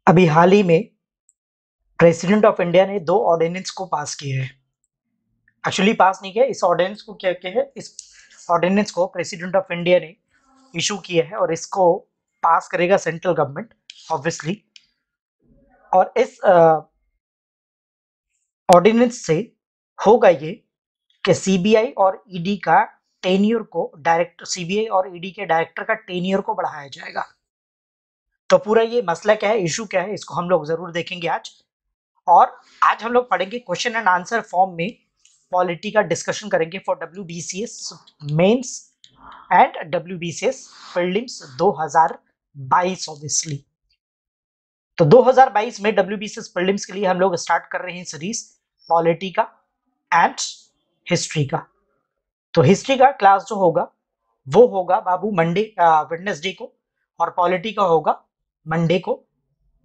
अभी हाल ही में president of India ने 2 ऑर्डिनेंस को पास किए हैं। एक्चुअली पास नहीं किया, इस ऑर्डिनेंस को क्या किया है, इस ऑर्डिनेंस को प्रेसिडेंट ऑफ इंडिया ने इशू किया है और इसको पास करेगा सेंट्रल गवर्नमेंट ऑब्वियसली। और इस ऑर्डिनेंस से होगा ये कि सीबीआई और ईडी का टेन्योर को सीबीआई और ईडी के डायरेक्टर का टेन्योर को बढ़ाया जाएगा। तो पूरा ये मसला क्या है, इशू क्या है, इसको हम लोग जरूर देखेंगे आज। और आज हम लोग पढ़ेंगे क्वेश्चन एंड आंसर फॉर्म में पॉलिटी का डिस्कशन करेंगे for WBCS mains and WBCS prelims 2022 obviously. तो 2022 में डब्ल्यूबीसीएस प्रीलिम्स के लिए हम लोग स्टार्ट कर रहे हैं सीरीज पॉलिटी का एंड हिस्ट्री का। तो हिस्ट्री का क्लास जो होगा वो होगा बाबू वेडनेसडे को, और पॉलिटी का होगा मंडे को,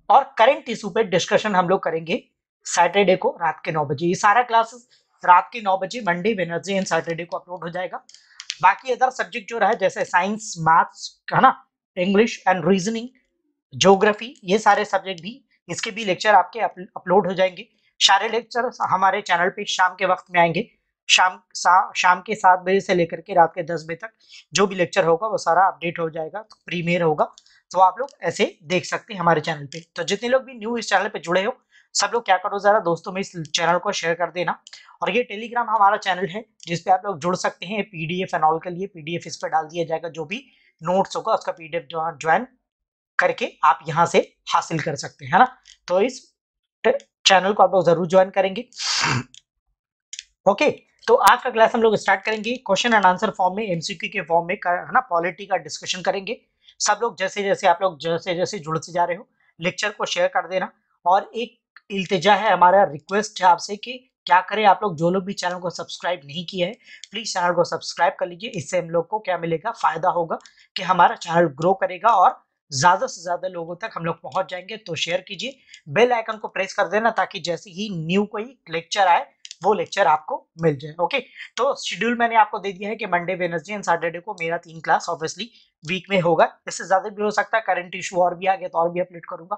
और करंट इशू पे डिस्कशन हम लोग करेंगे सैटरडे को रात के 9 बजे। ये सारा क्लासेस रात के 9 बजे मंडे, वेडनेसडे एंड सैटरडे को अपलोड हो जाएगा। बाकी अदर सब्जेक्ट जो रहा जैसे साइंस, मैथ्स, है ना, इंग्लिश एंड रीजनिंग, ज्योग्राफी, ये सारे सब्जेक्ट भी, इसके भी लेक्चर आपके अपलोड हो जाएंगे। सारे लेक्चर हमारे चैनल पे शाम के वक्त में आएंगे। शाम के 7 बजे से लेकर के रात के 10 बजे तक जो भी लेक्चर होगा वो सारा अपडेट हो जाएगा, तो प्रीमियर होगा। तो आप लोग ऐसे देख सकते हैं हमारे चैनल पे। तो जितने लोग भी न्यू इस चैनल पे जुड़े हो, सब लोग क्या करो, जरा दोस्तों में इस चैनल को शेयर कर देना। और ये टेलीग्राम हमारा चैनल है जिसपे आप लोग जुड़ सकते हैं। पीडीएफ एंड ऑल के लिए पीडीएफ इस पर डाल दिया जाएगा, जो भी नोट्स होगा उसका पीडीएफ ज्वाइन करके आप यहाँ से हासिल कर सकते हैं, है ना। तो इस चैनल को आप लोग जरूर ज्वाइन करेंगे। ओके, तो आज का क्लास हम लोग स्टार्ट करेंगे क्वेश्चन एंड आंसर फॉर्म में, एमसीक्यू के फॉर्म में, है ना, पॉलिटी का डिस्कशन करेंगे। सब लोग जैसे जैसे आप लोग जैसे जैसे जुड़ते जा रहे हो, लेक्चर को शेयर कर देना। और एक इल्तिजा है, हमारा रिक्वेस्ट है आपसे कि क्या करें, आप लोग जो लोग भी चैनल को सब्सक्राइब नहीं किए हैं प्लीज चैनल को सब्सक्राइब कर लीजिए। इससे हम लोग को क्या मिलेगा, फायदा होगा कि हमारा चैनल ग्रो करेगा और ज्यादा से ज्यादा लोगों तक हम लोग पहुंच जाएंगे। तो शेयर कीजिए, बेल आइकन को प्रेस कर देना ताकि जैसे ही न्यू कोई लेक्चर आए वो लेक्चर आपको मिल जाए। ओके, तो शेड्यूल मैंने आपको दे दिया है कि मंडे, वेडनेसडे एंड सैटरडे को मेरा 3 क्लास ऑब्वियसली वीक में होगा। इससे ज्यादा भी हो सकता है, करंट इशू और भी आ गया तो और भी अपडेट करूंगा।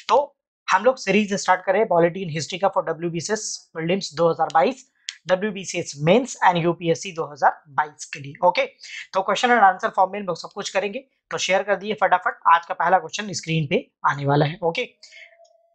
तो हम लोग सीरीज स्टार्ट करें पॉलिटी इन हिस्ट्री का for WBCS prelims 2022, WBCS mains and UPSC 2022 के लिए। ओके, तो क्वेश्चन एंड आंसर फॉर्म में हम लोग सब कुछ करेंगे, तो शेयर कर दिए फटाफट। आज का पहला क्वेश्चन स्क्रीन पे आने वाला है। ओके,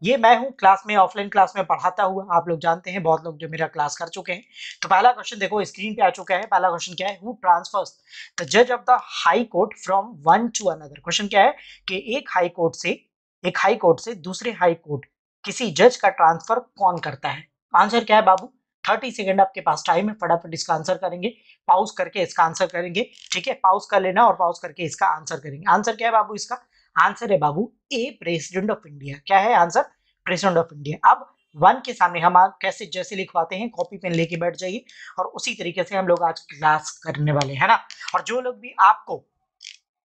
ये मैं हूं क्लास में, ऑफलाइन क्लास में पढ़ाता हुआ, आप लोग जानते हैं, बहुत लोग जो मेरा क्लास कर चुके हैं। तो पहला क्वेश्चन देखो स्क्रीन पे आ चुका है। पहला क्वेश्चन क्या है, हु ट्रांसफर्स द जज of the high court from one two another. Question क्या है कि एक हाई कोर्ट से दूसरे हाई कोर्ट किसी जज का ट्रांसफर कौन करता है। आंसर क्या है बाबू, 30 सेकंड आपके पास टाइम है, फटाफट इसका आंसर करेंगे, पॉज करके इसका आंसर करेंगे। ठीक है, पॉज कर लेना और पॉज करके इसका आंसर करेंगे। आंसर क्या है बाबू इसका, आंसर है बाबू ए, प्रेसिडेंट ऑफ इंडिया। क्या है आंसर, प्रेसिडेंट ऑफ इंडिया। अब वन के सामने हम कैसे जैसे लिखवाते हैं, कॉपी पेन लेके बैठ जाइए और उसी तरीके से हम लोग आज क्लास करने वाले हैं ना। और जो लोग भी आपको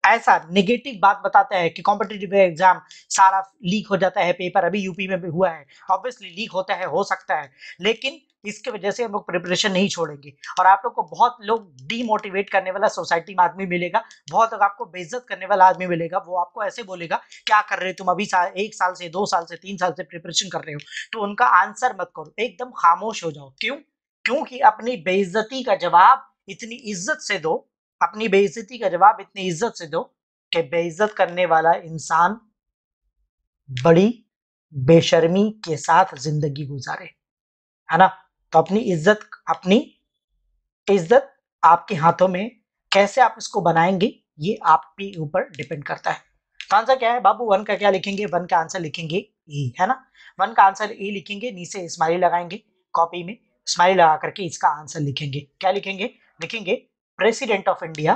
ऐसा नेगेटिव बात बताता है कि कॉम्पिटिटिव एग्जाम सारा लीक हो जाता है पेपर, अभी यूपी में भी हुआ है, ऑब्वियसली लीक होता है, हो सकता है, लेकिन इसके वजह से हम लोग प्रिपरेशन नहीं छोड़ेंगे। और आप लोग को बहुत लोग डीमोटिवेट करने वाला सोसाइटी में आदमी मिलेगा, बहुत लोग आपको बेइज्जत करने वाला आदमी मिलेगा। वो आपको ऐसे बोलेगा क्या कर रहे हो तुम, अभी 1 साल से 2 साल से 3 साल से प्रिपरेशन कर रहे हो। तो उनका आंसर मत करो, एकदम खामोश हो जाओ। क्यों, क्योंकि अपनी बेइज्जती का जवाब इतनी इज्जत से दो, अपनी बेइज्जती का जवाब इतनी इज्जत से दो कि बेइज्जत करने वाला इंसान बड़ी बेशर्मी के साथ जिंदगी गुजारे, है ना। तो अपनी इज्जत आपके हाथों में, कैसे आप इसको बनाएंगे ये आपके ऊपर डिपेंड करता है। तो आंसर क्या है बाबू, वन का क्या लिखेंगे, वन का आंसर लिखेंगे ए, है ना। वन का आंसर ए लिखेंगे, नीचे स्माइली लगाएंगे, कॉपी में स्माइली लगा करके इसका आंसर लिखेंगे। क्या लिखेंगे, लिखेंगे प्रेसिडेंट ऑफ इंडिया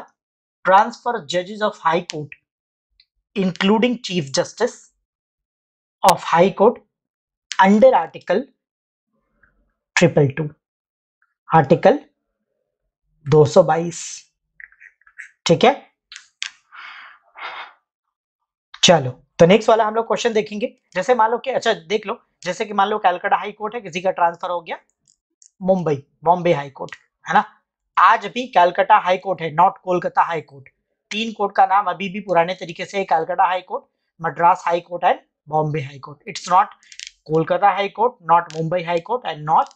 ट्रांसफर जजेस of high court including chief justice of high court under article 222, article 222। ठीक है, चलो तो नेक्स्ट वाला हम लोग क्वेश्चन देखेंगे। जैसे मान लो कि अच्छा देख लो, जैसे कि मान लो कलकत्ता हाई कोर्ट है, किसी का ट्रांसफर हो गया मुंबई, बॉम्बे हाई कोर्ट, है ना। आज भी कलकत्ता हाई कोर्ट है, नॉट कोलकाता हाई कोर्ट। तीन कोर्ट का नाम अभी भी पुराने तरीके से है, Calcutta high court, Madras high court and Bombay high court. It's not Kolkata high court, not Mumbai high court and not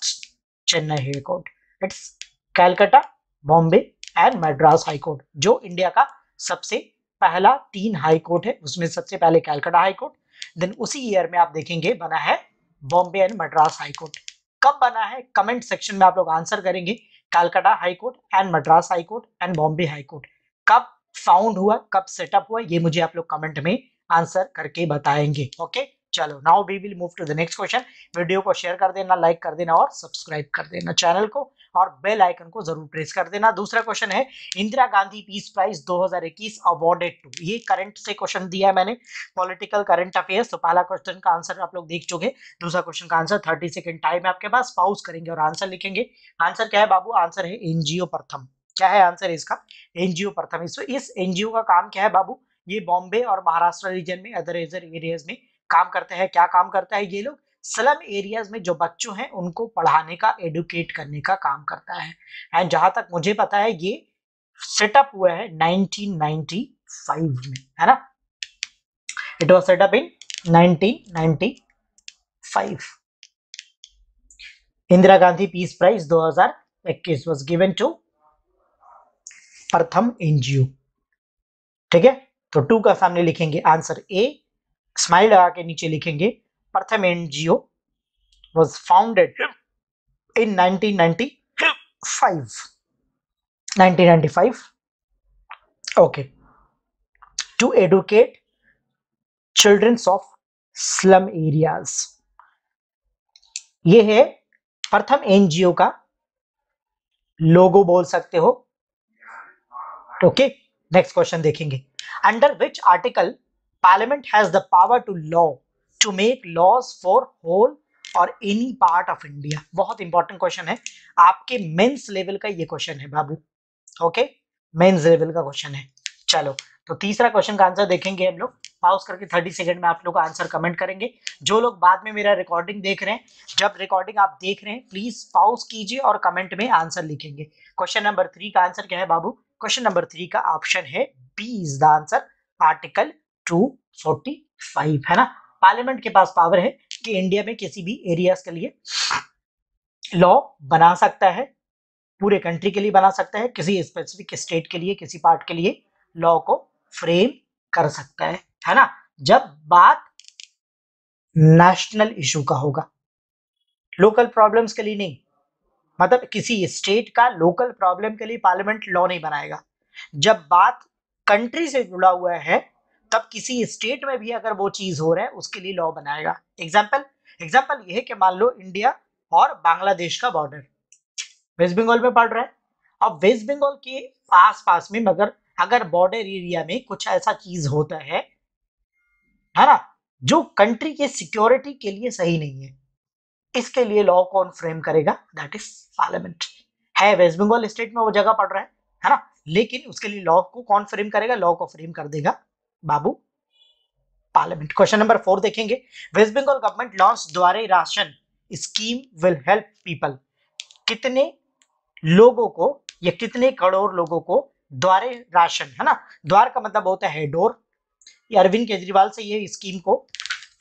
Chennai high court. It's Calcutta, Bombay and Madras high court, जो इंडिया का सबसे पहला तीन हाई कोर्ट है। उसमें सबसे पहले कलकत्ता हाई कोर्ट, देन उसी ईयर में आप देखेंगे बना है Bombay and Madras high court. कब बना है कमेंट सेक्शन में आप लोग आंसर करेंगे। Calcutta high court and Madras high court and Bombay high court कब फाउंड हुआ, कब सेटअप हुआ, ये मुझे आप लोग कमेंट में आंसर करके बताएंगे। ओके, चलो now we will move to the next question. Video को शेयर कर देना, लाइक कर देना और सब्सक्राइब कर देना चैनल को, और बेल आइकन को जरूर प्रेस कर देना। दूसरा क्वेश्चन है Indira Gandhi peace prize 2021 awarded to. ये करंट से क्वेश्चन दिया है मैंने, पॉलिटिकल करंट अफेयर्स। तो पहला क्वेश्चन का आंसर आप लोग देख चुके, दूसरा क्वेश्चन का आंसर 30 सेकंड टाइम है आपके पास, पॉज करेंगे और आंसर लिखेंगे। आंसर क्या है बाबू, आंसर है एनजीओ प्रथम। क्या है आंसर इसका, एनजीओ प्रथम। इस एनजीओ का काम क्या है बाबू, ये बॉम्बे और महाराष्ट्र रीजन में अदर एरियाज में काम करते हैं। क्या काम करता है ये लोग, स्लम एरियाज में जो बच्चों हैं उनको पढ़ाने का, एडुकेट करने का काम करता है। एंड जहां तक मुझे पता है ये सेटअप हुआ है 1995 में, है ना। It was set up in 1995। Indira Gandhi peace prize 2021 was given to Pratham NGO. ठीक है, तो 2 का सामने लिखेंगे आंसर ए, स्माइल लगा के नीचे लिखेंगे प्रथम NGO was founded in 1995 okay to educate children of slum areas। ये है प्रथम एनजीओ का लोगो बोल सकते हो। ओके, नेक्स्ट क्वेश्चन देखेंगे। Under which article parliament has the power to law to make laws for whole और एनी पार्ट ऑफ इंडिया। बहुत इंपॉर्टेंट क्वेश्चन है, आपके मेंस लेवल का ये क्वेश्चन है बाबू। ओके, मेंस लेवल का क्वेश्चन है। चलो तो तीसरा क्वेश्चन का आंसर देखेंगे हम लोग, पॉज करके 30 सेकंड में आप लोग आंसर कमेंट करेंगे। जो लोग बाद में मेरा रिकॉर्डिंग देख रहे हैं, जब रिकॉर्डिंग आप देख रहे हैं प्लीज पॉज कीजिए और कमेंट में आंसर लिखेंगे। क्वेश्चन नंबर 3 का आंसर क्या है बाबू, क्वेश्चन नंबर 3 का ऑप्शन है B is the answer, article 245, है ना। पार्लियामेंट के पास पावर है कि इंडिया में किसी भी एरियाज के लिए लॉ बना सकता है, पूरे कंट्री के लिए बना सकता है, किसी स्पेसिफिक स्टेट के लिए, किसी पार्ट के लिए लॉ को फ्रेम कर सकता है ना। जब बात नेशनल इशू का होगा, लोकल प्रॉब्लम्स के लिए नहीं। मतलब किसी स्टेट का लोकल प्रॉब्लम के लिए पार्लियामेंट लॉ नहीं बनाएगा। जब बात कंट्री से जुड़ा हुआ है, तब किसी स्टेट में भी अगर वो चीज हो रहा है उसके लिए लॉ बनाएगा। एग्जाम्पल ये है कि मान लो इंडिया और बांग्लादेश का बॉर्डर वेस्ट बंगाल में पड़ रहा है। अब वेस्ट बंगाल के आसपास में मगर अगर बॉर्डर एरिया में कुछ ऐसा चीज होता है ना, जो कंट्री के सिक्योरिटी के लिए सही नहीं है, इसके लिए लॉ कौन फ्रेम करेगा, दैट इज पार्लियामेंट। है वेस्ट बंगाल स्टेट में वो जगह पड़ रहा है ना, लेकिन उसके लिए लॉ को कौन फ्रेम करेगा, लॉ को फ्रेम कर देगा बाबू पार्लियामेंट। क्वेश्चन नंबर 4 देखेंगे। वेस्ट बंगाल गवर्नमेंट लॉन्च द्वारे ration scheme will help people. कितने लोगों को या कितने करोड़ लोगों को द्वारे राशन, है ना, द्वार का मतलब होता है डोर। अरविंद केजरीवाल से ये स्कीम को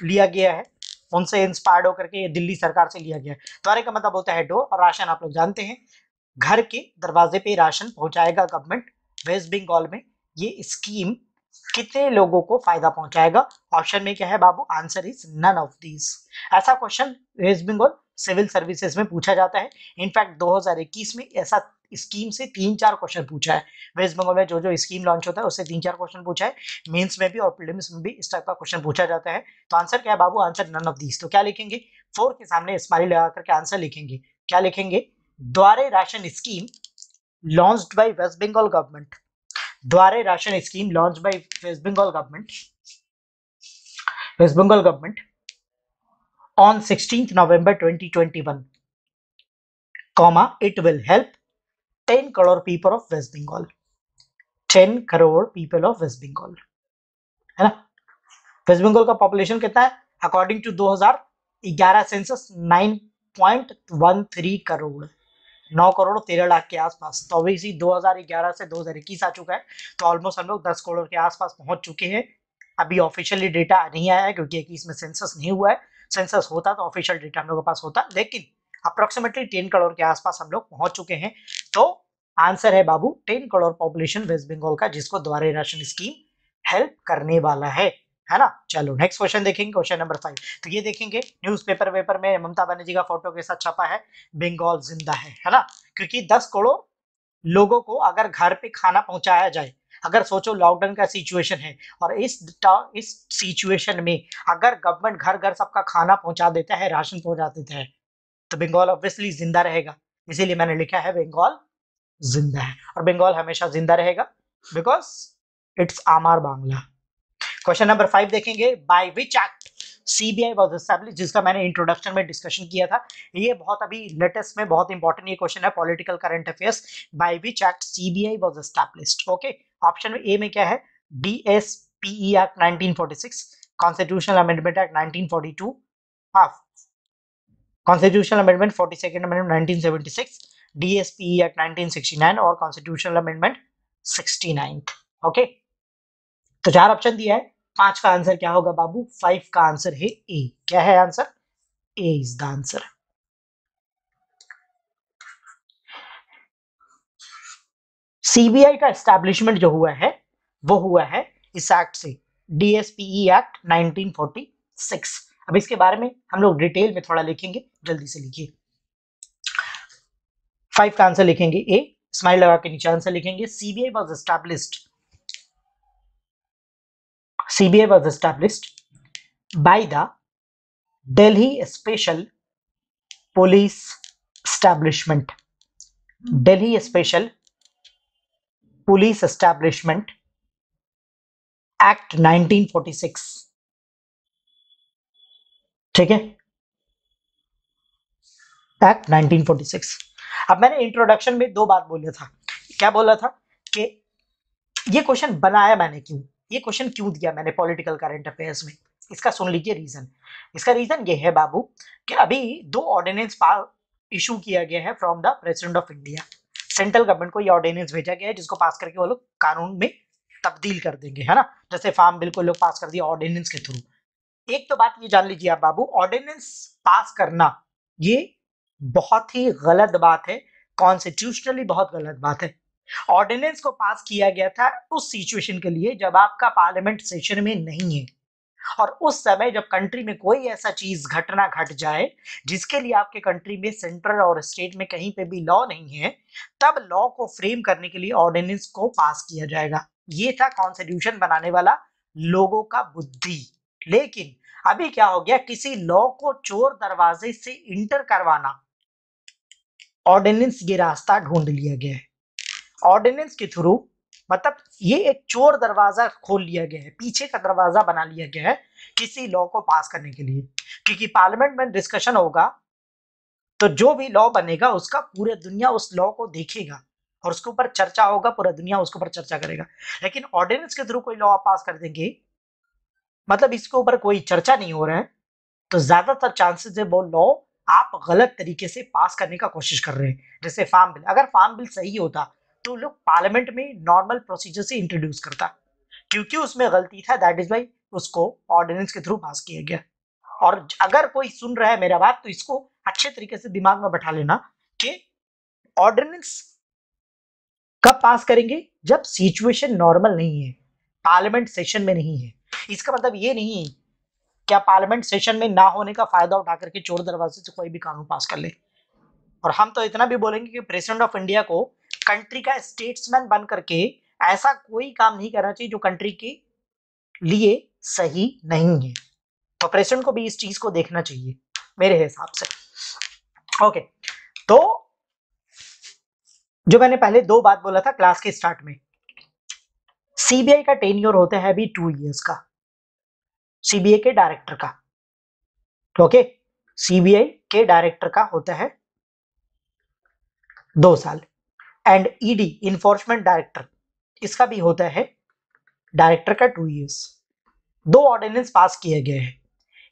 लिया गया है, उनसे इंस्पायर्ड होकर के ये दिल्ली सरकार से लिया गया है। द्वारे का मतलब होता है डोर, और राशन आप लोग जानते हैं घर के दरवाजे पे राशन पहुंचाएगा गवर्नमेंट। वेस्ट बंगाल में ये स्कीम कितने लोगों को फायदा पहुंचाएगा, ऑप्शन में क्या है बाबू, answer is none of these. ऐसा question West Bengal civil services में पूछा जाता है। इनफैक्ट 2021 में ऐसा स्कीम से 3-4 क्वेश्चन पूछा है। वेस्ट बंगाल में जो स्कीम लॉन्च होता है उससे 3-4 क्वेश्चन पूछा है। मेंस में भी और प्रीलिम्स में भी इस टाइप का क्वेश्चन पूछा जाता है। तो आंसर क्या है बाबू, आंसर नन ऑफ दीज। तो क्या लिखेंगे, 4 के सामने स्माइली लगा करके आंसर लिखेंगे। क्या लिखेंगे, Duare ration scheme launched by West Bengal government Duare ration scheme launch by West Bengal government on 16th November 2021, comma, it will help 10 crore people of West Bengal. 10 crore people of West Bengal, है ना। वेस्ट बंगाल का पॉपुलेशन कितना है according to 2011 census? 9.13 crore, 9 crore 13 lakh के आसपास। तो अभी 2011 से 2021 आ चुका है, तो ऑलमोस्ट हम लोग 10 करोड़ के आसपास पहुंच चुके हैं। अभी ऑफिशियली डेटा नहीं आया है क्योंकि इसमें सेंसस नहीं हुआ है। सेंसस होता तो ऑफिशियल डेटा हम लोगों के पास होता, लेकिन अप्रोक्सीमेटली 10 करोड़ के आसपास हम लोग पहुंच चुके हैं। तो आंसर है बाबू 10 करोड़ पॉपुलेशन वेस्ट बंगाल का, जिसको द्वारे राशन स्कीम हेल्प करने वाला है ना। चलो नेक्स्ट क्वेश्चन देखेंगे, क्वेश्चन नंबर 5। तो ये देखेंगे न्यूज़पेपर में ममता बनर्जी का फोटो के साथ छपा है, बंगाल जिंदा है ना। क्योंकि 10 करोड़ लोगों को अगर घर पे खाना पहुंचाया जाए, अगर सोचो लॉकडाउन का सिचुएशन है और इस सिचुएशन में अगर गवर्नमेंट घर घर सबका खाना पहुंचा देता है, राशन पहुंचा देता है, तो बंगाल ऑब्वियसली जिंदा रहेगा। इसीलिए मैंने लिखा है बंगाल जिंदा है, और बंगाल हमेशा जिंदा रहेगा बिकॉज इट्स आमार बांग्ला। क्वेश्चन नंबर 5 देखेंगे, by which act CBI was established, जिसका मैंने इंट्रोडक्शन में डिस्कशन किया था। ये बहुत अभी लेटेस्ट में बहुत इंपॉर्टेंट ये क्वेश्चन है, political current affairs. By which act CBI was established. Okay, option A में क्या है? DSPE act 1946, constitutional amendment act 1942, constitutional amendment 42nd amendment 1976, DSPE act 1969 और कॉन्स्टिट्यूशनल अमेंडमेंट 69। ओके, तो 4 ऑप्शन दिया है, 5 का आंसर क्या होगा बाबू? 5 का आंसर है ए। क्या है answer? A is the answer. CBI का एस्टैब्लिशमेंट जो हुआ है वो हुआ है इस एक्ट से, डीएसपीई एक्ट 1946। अब इसके बारे में हम लोग डिटेल में थोड़ा लिखेंगे, जल्दी से लिखिए। 5 का आंसर लिखेंगे ए, स्माइल लगा के नीचे आंसर लिखेंगे। CBI was established by the Delhi Special Police Establishment, Delhi Special Police Establishment Act 1946। ठीक है, एक्ट 1946। अब मैंने इंट्रोडक्शन में 2 बात बोला था। क्या बोला था कि ये क्वेश्चन बनाया मैंने क्यों, ये क्वेश्चन क्यों दिया मैंने पॉलिटिकल करंट अफेयर्स में, इसका सुन लीजिए रीजन। इसका रीजन ये है बाबू कि अभी 2 ऑर्डिनेंस इशू किया गया है from the president of India. Central government को ये ऑर्डिनेंस भेजा गया है जिसको पास करके वो लोग कानून में तब्दील कर देंगे, है ना। जैसे फार्म बिल को लोग पास कर दिया ऑर्डिनेंस के थ्रू। एक तो बात ये जान लीजिए आप बाबू, ऑर्डिनेंस पास करना ये बहुत ही गलत बात है, कॉन्स्टिट्यूशनली बहुत गलत बात है। ऑर्डिनेंस को पास किया गया था उस सिचुएशन के लिए जब आपका पार्लियामेंट सेशन में नहीं है, और उस समय जब कंट्री में कोई ऐसा चीज घटना घट जाए जिसके लिए आपके कंट्री में सेंट्रल और स्टेट में कहीं पे भी लॉ नहीं है, तब लॉ को फ्रेम करने के लिए ऑर्डिनेंस को पास किया जाएगा। ये था कॉन्स्टिट्यूशन बनाने वाला लोगों का बुद्धि। लेकिन अभी क्या हो गया, किसी लॉ को चोर दरवाजे से इंटर करवाना, ऑर्डिनेंस ये रास्ता ढूंढ लिया गया है। ऑर्डिनेंस के थ्रू मतलब ये एक चोर दरवाजा खोल लिया गया है, पीछे का दरवाजा बना लिया गया है किसी लॉ को पास करने के लिए। क्योंकि पार्लियामेंट में डिस्कशन होगा तो जो भी लॉ बनेगा उसका पूरी दुनिया उस लॉ को देखेगा और उसके ऊपर चर्चा होगा, पूरा दुनिया उसके ऊपर चर्चा करेगा। लेकिन ऑर्डिनेंस के थ्रू कोई लॉ पास कर देंगे, मतलब इसके ऊपर कोई चर्चा नहीं हो रहा है, तो ज्यादातर चांसेस है वो लॉ आप गलत तरीके से पास करने का कोशिश कर रहे हैं। जैसे फार्म बिल, अगर फार्म बिल सही होता तो लोग पार्लियामेंट में नॉर्मल प्रोसीजर से इंट्रोड्यूस करता, क्योंकि उसमें गलती था, दैट इज वाई उसको ऑर्डिनेंस के थ्रू पास किया गया। और अगर कोई सुन रहा है मेरा बात तो इसको अच्छे तरीके से दिमाग में बैठा लेना कि ऑर्डिनेंस कब पास करेंगे, जब सिचुएशन नॉर्मल नहीं है, पार्लियामेंट सेशन में नहीं है। इसका मतलब ये नहीं क्या पार्लियामेंट सेशन में ना होने का फायदा उठा करके चोर दरवाजे से कोई भी कानून पास कर ले। और हम तो इतना भी बोलेंगे कि प्रेसिडेंट ऑफ इंडिया को कंट्री का स्टेट्समैन बन करके ऐसा कोई काम नहीं करना चाहिए जो कंट्री के लिए सही नहीं है। तो प्रेसिडेंट को भी इस चीज को देखना चाहिए मेरे हिसाब से। ओके, तो जो मैंने पहले 2 बात बोला था क्लास के स्टार्ट में, सीबीआई का टेन्योर होता है अभी 2 इयर्स का, सीबीआई के डायरेक्टर का। ओके, सीबीआई के डायरेक्टर का होता है 2 साल। एंड ईडी इन्फोर्समेंट डायरेक्टर, इसका भी होता है डायरेक्टर का 2 इयर्स। 2 ऑर्डिनेंस पास किए गए हैं।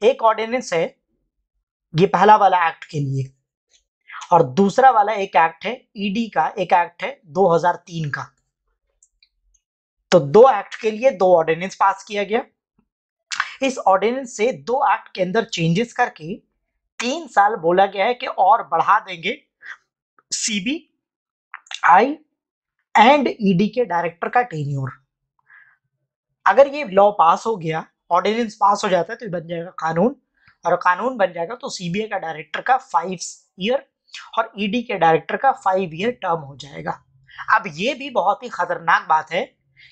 एक ऑर्डिनेंस है ये पहला वाला एक्ट के लिए, और दूसरा वाला एक एक्ट है ईडी का, एक एक्ट है 2003 का। तो 2 एक्ट के लिए 2 ऑर्डिनेंस पास किया गया। इस ऑर्डिनेंस से 2 एक्ट के अंदर चेंजेस करके 3 साल बोला गया है कि और बढ़ा देंगे सीबीआई एंड ईडी के डायरेक्टर का टेन्योर। अगर ये लॉ पास हो गया, ऑर्डिनेंस पास हो जाता है, तो ये बन जाएगा कानून, और कानून बन जाएगा तो सीबीआई का डायरेक्टर का 5 ईयर और ईडी के डायरेक्टर का 5 ईयर टर्म हो जाएगा। अब ये भी बहुत ही खतरनाक बात है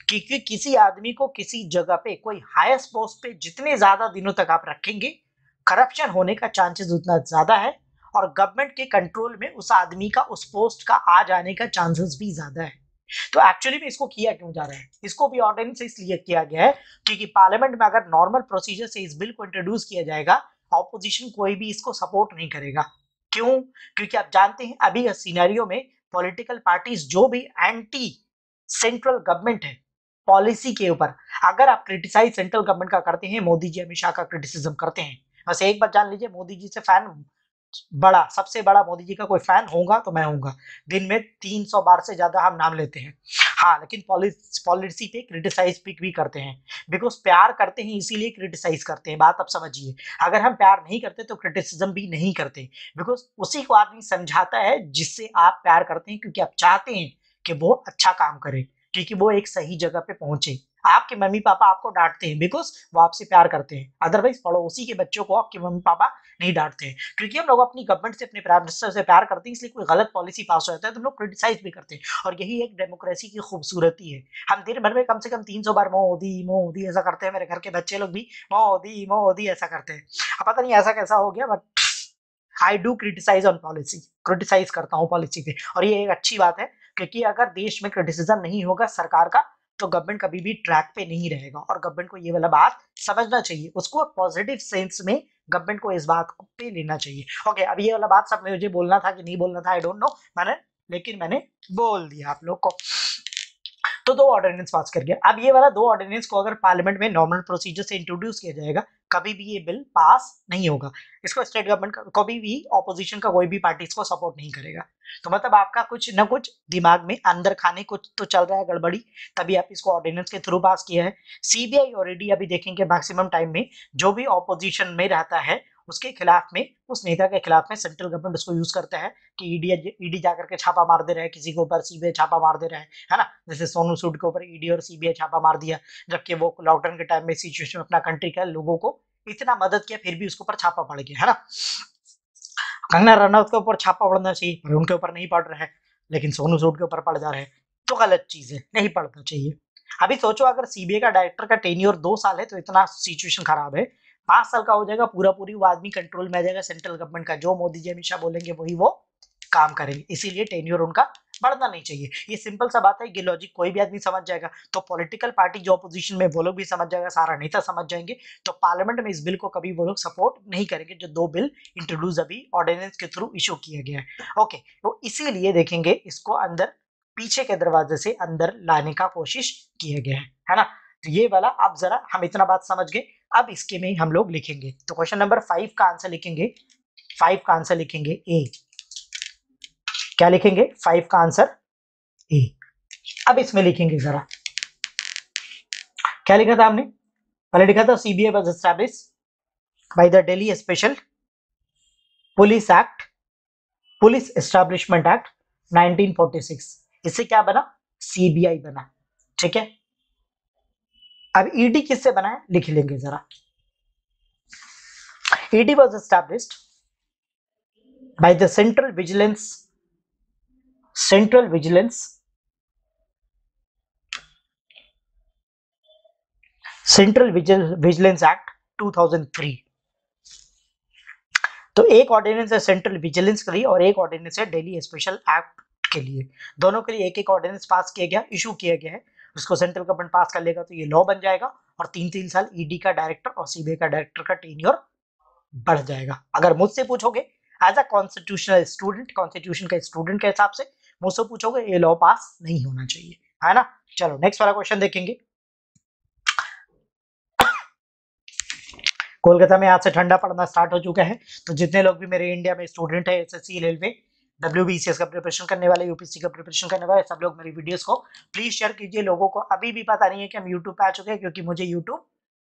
कि किसी आदमी को किसी जगह पे, कोई हाईएस्ट पोस्ट पे जितने ज्यादा दिनों तक आप रखेंगे, करप्शन होने का चांसेस उतना ज्यादा है, और गवर्नमेंट के कंट्रोल में उस आदमी का, उस पोस्ट का आ जाने का चांसेस भी ज्यादा है। तो एक्चुअली में इसको किया क्यों जा रहा है? इसको भी ऑर्डिनेंस इसलिए किया गया है क्योंकि पार्लियामेंट में अगर नॉर्मल प्रोसीजर से इस बिल को इंट्रोड्यूस किया जाएगा, ऑपोजिशन कोई भी इसको सपोर्ट नहीं करेगा। क्यों? क्योंकि आप जानते हैं अभी सिनेरियो में पॉलिटिकल पार्टीज जो भी एंटी सेंट्रल गवर्नमेंट है पॉलिसी के ऊपर, अगर आप क्रिटिसाइज सेंट्रल गवर्नमेंट का करते हैं, मोदी जी अमित शाह का क्रिटिसिज्म करते हैं, बस एक बात जान लीजिए, मोदी जी से फैन बड़ा, सबसे बड़ा मोदी जी का कोई फैन होगा तो मैं होऊंगा। दिन में 300 बार से ज्यादा हम नाम लेते हैं। हाँ, लेकिन पॉलिसी पे क्रिटिसाइज भी करते हैं, बिकॉज प्यार करते हैं इसीलिए क्रिटिसाइज करते हैं। बात अब समझिए, अगर हम प्यार नहीं करते तो क्रिटिसिज्म भी नहीं करते, बिकॉज उसी को आदमी समझाता है जिससे आप प्यार करते हैं, क्योंकि आप चाहते हैं कि वो अच्छा काम करे, क्योंकि वो एक सही जगह पे पहुंचे। आपके मम्मी पापा आपको डांटते हैं बिकॉज वो आपसे प्यार करते हैं, अदरवाइज पड़ोसी के बच्चों को आपके मम्मी पापा नहीं डांटते हैं, क्योंकि हम लोग अपनी गवर्नमेंट से, अपने प्राइम मिनिस्टर से प्यार करते हैं, इसलिए कोई गलत पॉलिसी पास हो जाता है तो हम लोग क्रिटिसाइज भी करते हैं। और यही एक डेमोक्रेसी की खूबसूरती है। हम दिन भर में कम से कम 300 बार मोदी मोदी ऐसा करते हैं, मेरे घर के बच्चे लोग भी मोदी मोदी ऐसा करते हैं। अब पता नहीं ऐसा कैसा हो गया, but I do criticise on policy, criticise करता हूँ पॉलिसी पे, और ये एक अच्छी बात है, क्योंकि अगर देश में क्रिटिसिज्म नहीं होगा सरकार का, तो गवर्नमेंट कभी भी ट्रैक पे नहीं रहेगा, और गवर्नमेंट को ये वाला बात समझना चाहिए, उसको पॉजिटिव सेंस में गवर्नमेंट को इस बात पे लेना चाहिए। ओके, अब ये वाला बात सब मुझे बोलना था कि नहीं बोलना था, आई डोंट नो, लेकिन मैंने बोल दिया आप लोग को। तो 2 ऑर्डिनेंस पास कर गया। अब ये वाला 2 ऑर्डिनेंस को अगर पार्लियामेंट में नॉर्मल प्रोसीजर से इंट्रोड्यूस किया जाएगा, कभी भी ये बिल पास नहीं होगा। इसको स्टेट गवर्नमेंट कभी भी, ऑपोजिशन का कोई भी पार्टी इसको सपोर्ट नहीं करेगा। तो मतलब आपका कुछ ना कुछ दिमाग में अंदर खाने कुछ तो चल रहा है गड़बड़ी, तभी आप इसको ऑर्डिनेंस के थ्रू पास किया है। सीबीआई और ईडी अभी देखेंगे मैक्सिमम टाइम में जो भी ऑपोजिशन में रहता है उसके खिलाफ में, उस नेता के खिलाफ में सेंट्रल गवर्नमेंट उसको यूज करता है कि ईडी जाकर के छापा मार दे रहा है किसी के ऊपर, सीबीआई छापा मार दे रहा है ना। जैसे सोनू सूद के ऊपर ईडी और सीबीआई छापा मार दिया, जबकि वो लॉकडाउन के टाइम में सिचुएशन में अपना कंट्री का लोगों को इतना मदद किया, फिर भी उसके ऊपर छापा पड़ गया, है ना। कंगना रनौत के ऊपर छापा पड़ना चाहिए, पर उनके ऊपर नहीं पड़ रहा है, लेकिन सोनू सूद के ऊपर पड़ जा रहे हैं, तो गलत चीज है, नहीं पड़ना चाहिए। अभी सोचो अगर सीबीआई का डायरेक्टर का टेन्योर 2 साल है तो इतना सिचुएशन खराब है, 5 साल का हो जाएगा, पूरा पूरी वो आदमी कंट्रोल में आ जाएगा सेंट्रल गवर्नमेंट का, जो मोदी जी हमेशा बोलेंगे वही वो काम करेंगे, इसीलिए टेन्योर उनका बढ़ना नहीं चाहिए। ये सिंपल सा बात है, ये लॉजिक कोई भी आदमी समझ जाएगा, तो पॉलिटिकल पार्टी जो अपोजिशन में वो लोग भी समझ जाएगा, सारा नेता समझ जाएंगे, तो पार्लियामेंट में इस बिल को कभी वो लोग सपोर्ट नहीं करेंगे, जो 2 बिल इंट्रोड्यूस अभी ऑर्डिनेंस के थ्रू इशू किया गया है। ओके, तो इसीलिए देखेंगे इसको अंदर पीछे के दरवाजे से अंदर लाने का कोशिश किया गया है ना। तो ये वाला, अब जरा हम इतना बात समझ गए, अब इसके में हम लोग लिखेंगे, तो क्वेश्चन नंबर 5 का आंसर लिखेंगे, 5 का आंसर लिखेंगे ए। क्या लिखेंगे? 5 का आंसर ए। अब इसमें लिखेंगे जरा, क्या लिखा था हमने? पहले लिखा था CBI was establish by the Delhi special police act, police establishment act 1946। इससे क्या बना? सीबीआई बना, ठीक है। अब ईडी किससे बना है लिख लेंगे जरा। ED was established by the central vigilance vigilance act 2003। तो एक ऑर्डिनेंस है सेंट्रल विजिलेंस के लिए और एक ऑर्डिनेंस है दिल्ली स्पेशल एक्ट के लिए, दोनों के लिए एक एक ऑर्डिनेंस पास किया गया, इशू किया गया है। इसको सेंट्रल गवर्नमेंट पास कर लेगा तो ये लॉ बन जाएगा और 3-3 साल ईडी का डायरेक्टर और सीबीआई का डायरेक्टर का टेन्योर बढ़ जाएगा। अगर मुझसे पूछोगे as a constitutional student, constitution के स्टूडेंट के हिसाब से मुझसे पूछोगे, ये लॉ पास नहीं होना चाहिए, है ना। चलो नेक्स्ट वाला क्वेश्चन देखेंगे। कोलकाता में आज से ठंडा पड़ना स्टार्ट हो चुका है, तो जितने लोग भी मेरे इंडिया में स्टूडेंट है, एसएससी, रेलवे, डब्ल्यूबीसीएस का प्रिपरेशन करने वाले, यूपीएससी का प्रिपरेशन करने वाले, सब लोग मेरी वीडियोस को प्लीज शेयर कीजिए। लोगों को अभी भी पता नहीं है कि हम यूट्यूब पे आ चुके हैं, क्योंकि मुझे यूट्यूब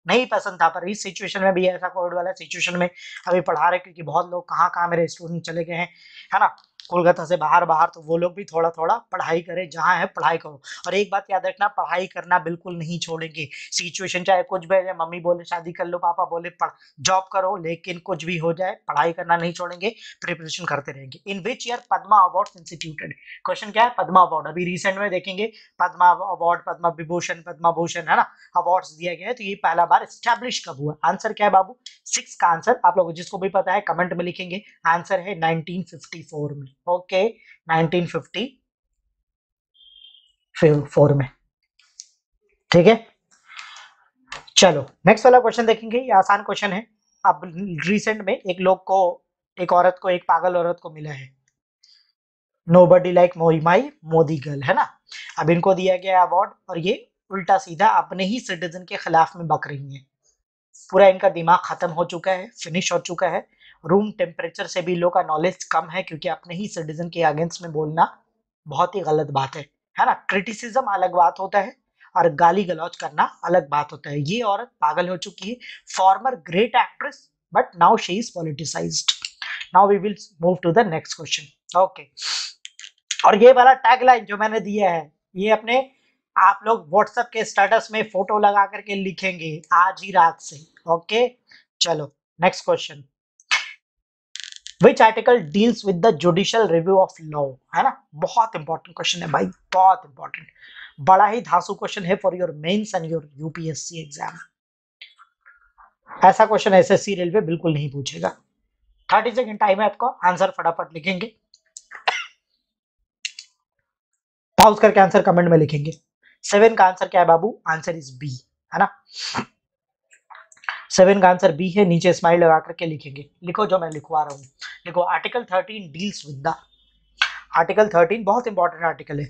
नहीं पसंद था, पर इस सिचुएशन में भी, ऐसा कोविड वाला सिचुएशन में अभी पढ़ा रहे, क्योंकि बहुत लोग कहाँ मेरे स्टूडेंट चले गए हैं, है ना, कोलकाता से बाहर, तो वो लोग भी थोड़ा थोड़ा पढ़ाई करें, जहाँ है पढ़ाई करो। और एक बात याद रखना, पढ़ाई करना बिल्कुल नहीं छोड़ेंगे। सिचुएशन चाहे कुछ भी हो जाए, मम्मी बोले शादी कर लो, पापा बोले पढ़ जॉब करो, लेकिन कुछ भी हो जाए पढ़ाई करना नहीं छोड़ेंगे, प्रिपरेशन करते रहेंगे। In which year Padma award instituted? Question क्या है? पद्मा अवार्ड। अभी रिसेंट में देखेंगे पद्मा अवार्ड, पद्मा विभूषण, पद्मा भूषण, है ना, अवार्ड्स दिया गया है, तो ये पहला बार स्टैब्लिश कब हुआ? आंसर क्या है बाबू? 6 का आंसर आप लोग जिसको भी पता है कमेंट में लिखेंगे। आंसर है 1954 में। ओके, 1954 में, ठीक है। चलो नेक्स्ट वाला क्वेश्चन देखेंगे, ये आसान क्वेश्चन है। अब रिसेंट में एक औरत को, एक पागल औरत को मिला है, nobody like my Modi girl, है ना। अब इनको दिया गया अवार्ड और ये उल्टा सीधा अपने ही सिटीजन के खिलाफ में बक रही है। पूरा इनका दिमाग खत्म हो चुका है, फिनिश हो चुका है। रूम टेम्परेचर से भी लोग का नॉलेज कम है, क्योंकि अपने ही सिटीजन के अगेंस्ट में बोलना बहुत ही गलत बात है ना। क्रिटिसिज्म अलग बात होता है और गाली गलौज करना अलग बात होता है। ये औरत पागल हो चुकी है, former great actress, but now she is politicised. Now we will move to the next question. Okay, और ये वाला टैगलाइन जो मैंने दिया है, ये अपने आप लोग व्हाट्सएप के स्टेटस में फोटो लगा करके लिखेंगे आज ही रात से। ओके, चलो next question. Which article deals with the judicial review of law? है ना, बहुत इंपॉर्टेंट क्वेश्चन है भाई, बहुत इंपॉर्टेंट, बड़ा ही धांसू क्वेश्चन है for your mains and your UPSC exam. ऐसा क्वेश्चन एसएससी रेलवे बिल्कुल नहीं पूछेगा। 30 सेकंड टाइम है आपको, आंसर फटाफट लिखेंगे, पॉज करके आंसर कमेंट में लिखेंगे। 7 का आंसर क्या है बाबू? आंसर इज बी, है ना। 7 का आंसर बी है। नीचे स्माइल लगा करके लिखेंगे, लिखो जो मैं लिखवा रहा हूँ। देखो, article 13 deals with the, article 13 बहुत इंपॉर्टेंट आर्टिकल है।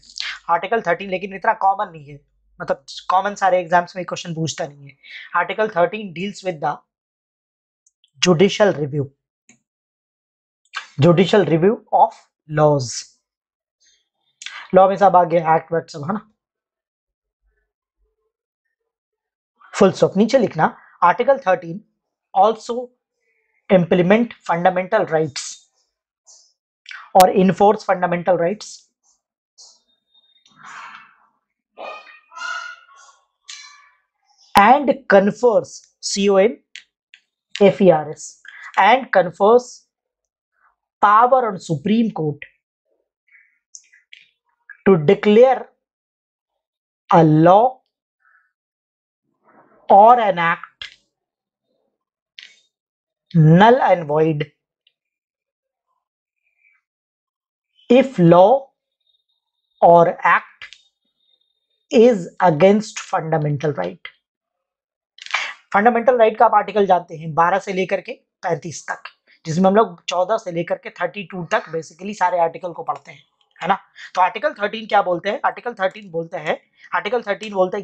आर्टिकल 13 लेकिन इतना कॉमन नहीं है, मतलब कॉमन सारे एग्जाम्स में क्वेश्चन पूछता नहीं है। Article 13 deals with the judicial review of laws. Law में सब आ गया, एक्ट वैक्ट सब, है ना। फुल स्टॉप, नीचे लिखना article 13 also implement fundamental rights और enforce fundamental rights and confers CONFERS and confers power on Supreme Court to declare a law or an act null and void if law or act is against fundamental right। Fundamental right का आप article जानते हैं 12 से लेकर के 35 तक, जिसमें हम लोग 14 से लेकर के 32 तक बेसिकली सारे आर्टिकल को पढ़ते हैं, है ना। तो आर्टिकल 13 क्या बोलते हैं? आर्टिकल 13 बोलते हैं,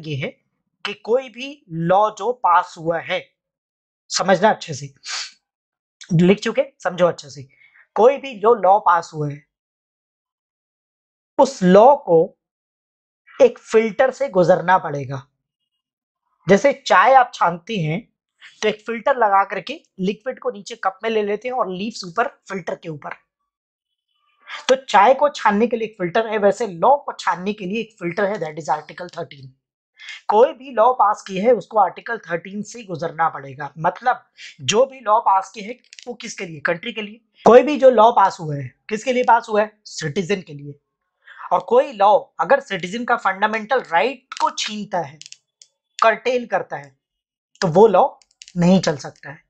ये है कि कोई भी लॉ जो पास हुआ है, समझना अच्छे से, लिख चुके, समझो अच्छे से, कोई भी जो लॉ पास हुआ है उस लॉ को एक फिल्टर से गुजरना पड़ेगा। जैसे चाय आप छानते हैं तो एक फिल्टर लगा करके लिक्विड को नीचे कप में ले लेते हैं और लीव्स ऊपर फिल्टर के ऊपर। तो चाय को छानने के लिए एक फिल्टर है, वैसे लॉ को छानने के लिए एक फिल्टर है, दैट इज आर्टिकल 13। कोई भी लॉ पास की है उसको आर्टिकल 13 से गुजरना पड़ेगा। मतलब जो भी लॉ पास की है वो किसके लिए? कंट्री के लिए। कोई भी जो लॉ पास हुआ है किसके लिए पास हुआ है? सिटीजन के लिए। और कोई लॉ अगर सिटीजन का फंडामेंटल राइट को छीनता है, कर्टेल करता है, तो वो लॉ नहीं चल सकता है।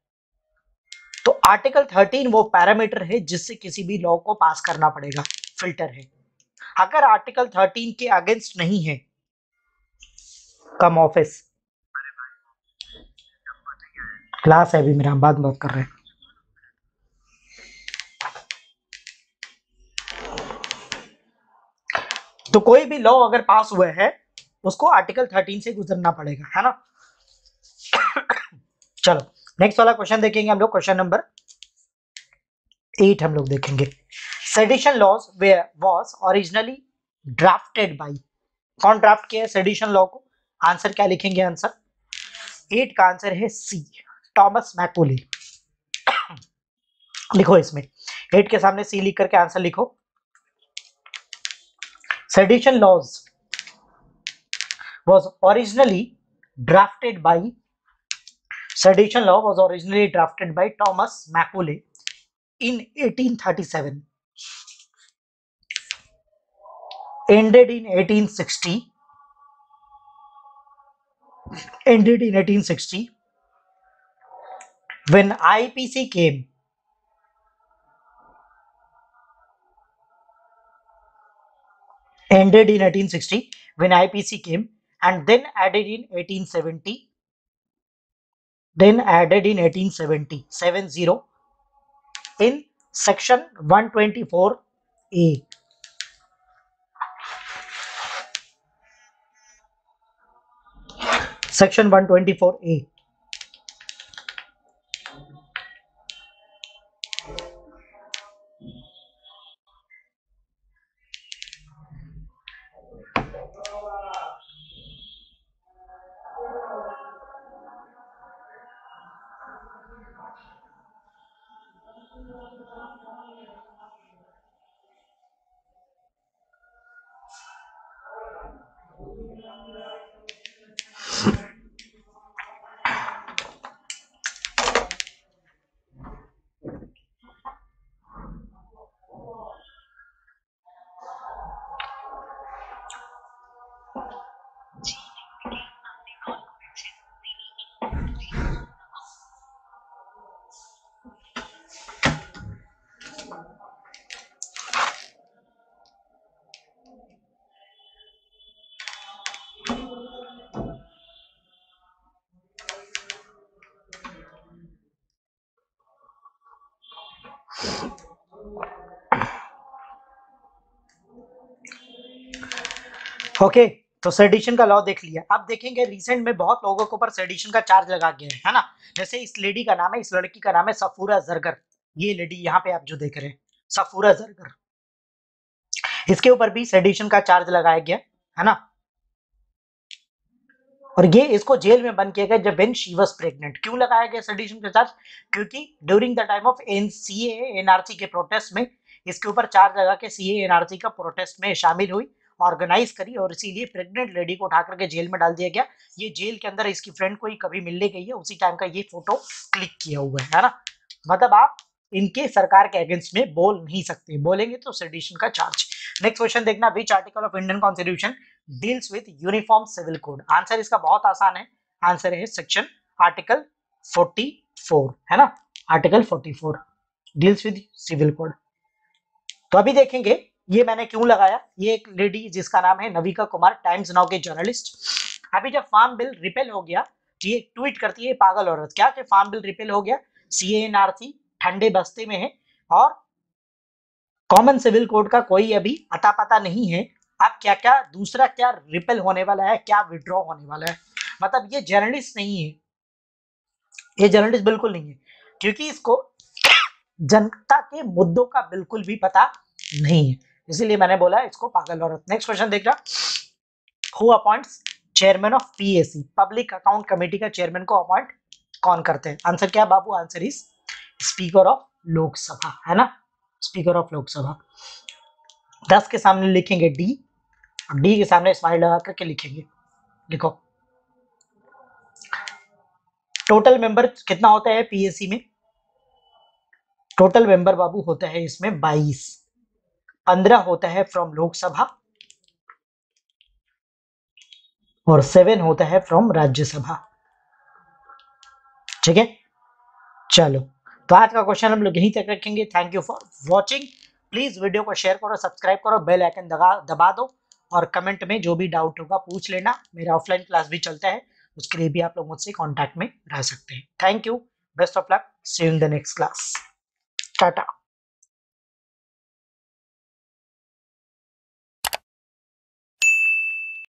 तो आर्टिकल 13 वो पैरामीटर है जिससे किसी भी लॉ को पास करना पड़ेगा, फिल्टर है। अगर आर्टिकल 13 के अगेंस्ट नहीं है कम ऑफिस। क्लास है अभी मेरा, हम बाद में बात कर रहे हैं। तो कोई भी लॉ अगर पास हुआ है उसको आर्टिकल 13 से गुजरना पड़ेगा, है ना। चलो नेक्स्ट वाला क्वेश्चन देखेंगे हम लोग, क्वेश्चन नंबर 8 हम लोग देखेंगे। Sedition laws was originally drafted by, कौन ड्राफ्ट किया है सेडिशन लॉ को? आंसर क्या लिखेंगे? आंसर 8 का आंसर है सी, टॉमस मैकॉले। लिखो इसमें 8 के सामने सी लिख करके आंसर लिखो। Sedition laws was originally drafted by Sedition law was originally drafted by Thomas Macaulay in 1837, ended in 1860, when IPC came. Ended in 1860 when IPC came, and then added in 1870. Then added in 1870 in section 124A. Section 124A. Okay तो sedition का law देख लिया। अब देखेंगे recent में बहुत लोगों के ऊपर सेडिशन का चार्ज लगा गया है ना। जैसे इस लेडी का नाम है, इस लड़की का नाम है सफूरा जरगर। ये लेडी यहाँ पे आप जो देख रहे हैं सफूरा जरगर, इसके ऊपर भी सेडिशन का चार्ज लगाया गया है ना। और ये इसको जेल में बंद किया गया जब व्हेन शी वाज प्रेग्नेंट। क्यों लगाया गया सेडिशन का चार्ज? क्योंकि during the time of CAA NRC के प्रोटेस्ट में इसके ऊपर चार्ज लगा के सीएए एनआरसी का प्रोटेस्ट में शामिल हुई, ऑर्गेनाइज करी, और इसीलिए प्रेग्नेंट लेडी को उठा करके जेल में डाल दिया गया। ये जेल के अंदर इसकी फ्रेंड को ही कभी मिलने गई है, उसी टाइम का ये फोटो क्लिक किया हुआ है ना। मतलब आप इनके सरकार के अगेंस्ट में बोल नहीं सकते, बोलेंगे तो सेडिशन का चार्ज। नेक्स्ट क्वेश्चन देखना, which article of Indian constitution deals with uniform civil code? Answer इसका बहुत आसान है, आंसर है सेक्शन आर्टिकल 44, है ना। Article 44 deals with civil code. तो अभी देखेंगे ये मैंने क्यों लगाया। ये एक लेडी जिसका नाम है नविका कुमार, टाइम्स नाउ के जर्नलिस्ट। अभी जब फार्म बिल रिपेल हो गया तो ये ट्वीट करती है पागल औरत, क्या कि फार्म बिल रिपेल हो गया, सीएनआरसी ठंडे बस्ते में है और कॉमन सिविल कोड का कोई अभी अता पता नहीं है। अब क्या क्या दूसरा क्या रिपेल होने वाला है, क्या विड्रॉ होने वाला है। मतलब ये जर्नलिस्ट नहीं है, ये जर्नलिस्ट बिल्कुल नहीं है, क्योंकि इसको जनता के मुद्दों का बिल्कुल भी पता नहीं है, इसीलिए मैंने बोला इसको पागल औरत। नेक्स्ट क्वेश्चन देख रहा, who appoints chairman of PAC? Public account committee का चेयरमैन को अपॉइंट कौन करते हैं? आंसर क्या बाबू? Answer is speaker of Lok Sabha, है ना, स्पीकर ऑफ लोकसभा। 10 के सामने लिखेंगे डी, डी के सामने स्माइल लगा करके लिखेंगे। लिखो टोटल मेंबर कितना होता है पीएससी में? टोटल मेंबर बाबू होता है इसमें 22, 15 होता है फ्रॉम लोकसभा और 7 होता है फ्रॉम राज्यसभा। ठीक है, चलो तो आज का क्वेश्चन हम लोग यहीं तक रखेंगे। Thank you for watching. Please video को शेयर करो, सब्सक्राइब करो, बेल आइकन दबा दो और कमेंट में जो भी डाउट होगा पूछ लेना। मेरा ऑफलाइन क्लास भी चलता है, उसके लिए भी आप लोग मुझसे कॉन्टैक्ट में रह सकते हैं। Thank you, best of luck, see you in the next class, Tata.